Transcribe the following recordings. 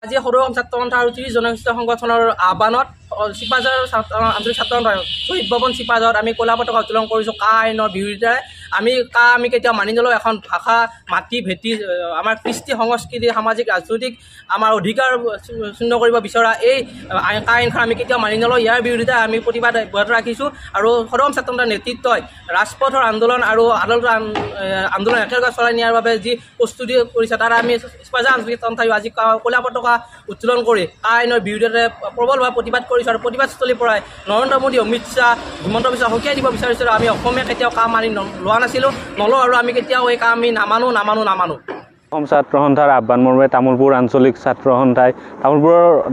আজি সদৌ অসম ছাত্ৰ সন্থা আৰু 30 জনগোষ্ঠী সংগঠনৰ আহ্বানত চিপাঝাৰ আঞ্চলিক ছাত্ৰ সন্থাৰ শহীদ ভৱন চিপাঝাৰত আমি ক'লা পতাকা উত্তোলন কৰিছোঁ। কা আইনৰ বিৰোধিতাৰে আমি কেতিয়াও মানি নলওঁ। এখন ভাষা মাটি ভেটি আমাৰ কৃষ্টি সংস্কৃতি সামাজিক ৰাজনৈতিক আমাৰ অধিকাৰ শূন্য কৰিব বিচৰা এই কা আইনখন আমি কেতিয়াও মানি নলওঁ। ইয়াৰ বিৰোধিতাৰে আমি প্ৰতিবাদ অব্যাহত ৰাখিছোঁ আৰু সদৌ অসম ছাত্ৰ সন্থাৰ নেতৃত্বই ৰাজপথৰ আন্দোলন আৰু আদালতৰ আন্দোলন একেলগে চলাই নিয়াৰ বাবে যি প্ৰস্তুতি কৰিছে তাত আমি চিপাঝাৰ আঞ্চলিক ছাত্ৰ সন্থাই আজি ক'লা পতাকা উত্তোলন কৰি কা আইনৰ বিৰোধিতাৰে প্ৰবলভাৱে প্ৰতিবাদ কৰিছোঁ আৰু প্ৰতিবাদস্থলীৰ পৰাই নৰেন্দ্ৰ মোদী অমিত শ্বাহ হিমন্ত বিশ্ব সকীয়াই দিব বিচাৰিছোঁ। আমি অসমীয়া কেতিয়াও কা মানি লোৱা নাছিলোঁ, নলওঁ আৰু আমি কেতিয়াও এই কা আমি নামানো। অসম ছাত্ৰ সন্থাৰ আহ্বান মৰ্মে তামোলপুৰ আঞ্চলিক ছাত্ৰ সন্থাই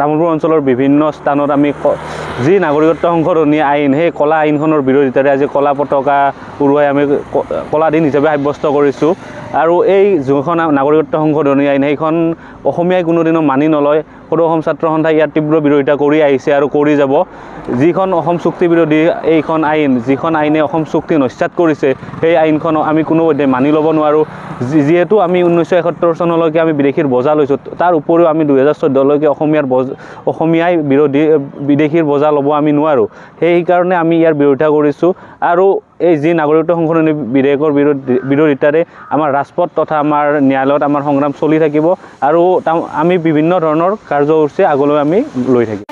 তামোলপুৰ অঞ্চলৰ বিভিন্ন স্থানত আমি যি নাগৰিকত্ব সংশোধনী আইন সেই ক'লা আইনখনৰ বিৰোধিতাৰে আজি ক'লা পতাকা উৰুৱাই আমি ক'লা দিন হিচাপে সাব্যস্ত কৰিছোঁ। আৰু এই যোনখন নাগৰিকত্ব সংশোধনী আইন সেইখন অসমীয়াই কোনোদিনো মানি নলয়। সদৌ অসম ছাত্ৰ সন্থাই ইয়াৰ তীব্ৰ বিৰোধিতা কৰি আহিছে আৰু কৰি যাব। যিখন অসম চুক্তি বিৰোধী এইখন আইন, যিখন আইনে অসম চুক্তি নস্যাৎ কৰিছে সেই আইনখন আমি কোনোপধ্যে মানি ল'ব নোৱাৰোঁ। যিহেতু আমি 1971 চনলৈকে আমি বিদেশীৰ বজা লৈছোঁ, তাৰ উপৰিও আমি 2014লৈকে অসমীয়াই বিদেশীৰ বজা ল'ব আমি নোৱাৰোঁ। সেইকাৰণে আমি ইয়াৰ বিৰোধিতা কৰিছোঁ। আৰু এই যি নাগৰিকত্ব সংশোধনী বিধেয়কৰ বিৰোধিতাৰে আমাৰ ৰাজপথ তথা আমাৰ ন্যায়ালয়ত আমাৰ সংগ্ৰাম চলি থাকিব আৰু আমি বিভিন্ন ধৰণৰ কাৰ্যসূচী আগলৈ আমি লৈ থাকিম।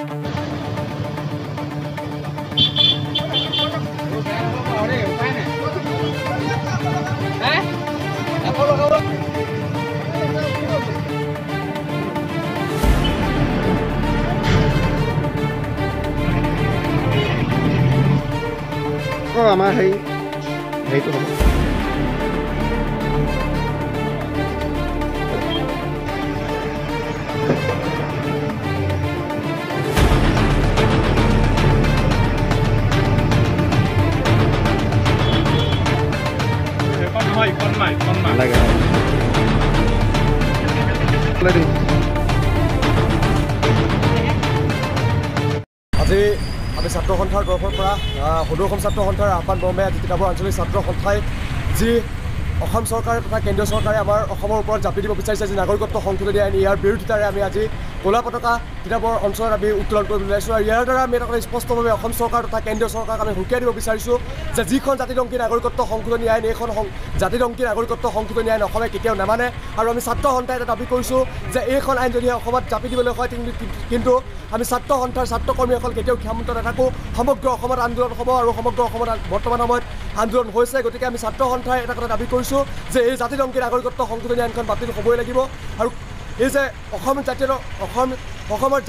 আমাৰ হেৰিটো হ'ব আজি আমি ছাত্ৰ সন্থাৰ তৰফৰ পৰা সদৌ অসম ছাত্ৰ সন্থাৰ আহ্বান মৰ্মে আজি তিতাবৰ আঞ্চলিক ছাত্ৰ সন্থাই যি অসম চৰকাৰে তথা কেন্দ্ৰীয় চৰকাৰে আমাৰ অসমৰ ওপৰত জাপি দিব বিচাৰিছে যি নাগৰিকত্ব সংশোধনী আইন, ইয়াৰ বিৰোধিতাৰে আমি আজি ক'লা পতাকা তিতাবৰ অঞ্চলত আমি উত্তোলন কৰিবলৈ ওলাইছোঁ। আৰু ইয়াৰ দ্বাৰা আমি এটা স্পষ্টভাৱে অসম চৰকাৰ তথা কেন্দ্ৰীয় চৰকাৰক আমি সকীয়াই দিব বিচাৰিছোঁ যে যিখন জাতিদংকী নাগৰিকত্ব সংশোধনী আইন, এইখন জাতিদংকী নাগৰিকত্ব সংশোধনী আইন অসমে কেতিয়াও নামানে। আৰু আমি ছাত্ৰ সন্থাই এটা দাবী কৰিছোঁ যে এইখন আইন যদিহে অসমত জাপি দিবলৈ হয় কিন্তু আমি ছাত্ৰ সন্থাৰ ছাত্ৰকৰ্মীসকল কেতিয়াও ক্ষমতা নাথাকোঁ। সমগ্ৰ অসমত আন্দোলন হ'ব আৰু সমগ্ৰ অসমত বৰ্তমান সময়ত আন্দোলন হৈছে। গতিকে আমি ছাত্ৰ সন্থাই এটা কথা দাবী কৰিছোঁ যে এই জাতিদংকী নাগৰিকত্ব সংশোধনী আইনখন বাতিল হ'বই লাগিব। আৰু এই যে অসমৰ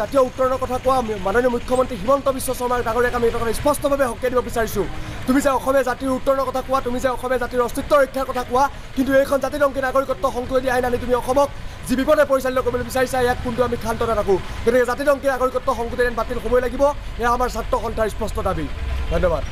জাতীয় উত্তৰণৰ কথা কোৱা মাননীয় মুখ্যমন্ত্ৰী হিমন্ত বিশ্ব শৰ্মা ডাঙৰীয়াক আমি এটা কথা স্পষ্টভাৱে সকীয়াই দিব বিচাৰিছোঁ। তুমি যে অসমীয়া জাতিৰ উত্তৰণৰ কথা কোৱা, তুমি যে অসমীয়া জাতিৰ অস্তিত্ব ৰক্ষাৰ কথা কোৱা, কিন্তু এইখন জাতিদংকী নাগৰিকত্ব সংশোধনী আইন আনি তুমি অসমক যি বিপদে পৰিচালিত কৰিবলৈ বিচাৰিছা ইয়াক কিন্তু আমি ক্ষান্ত নাথাকোঁ। গতিকে জাতিদংকী নাগৰিকত্ব সংশোধনী আইন বাতিল হ'বই লাগিব, এয়া আমাৰ ছাত্ৰ সন্থাৰ স্পষ্ট দাবী। ধন্যবাদ।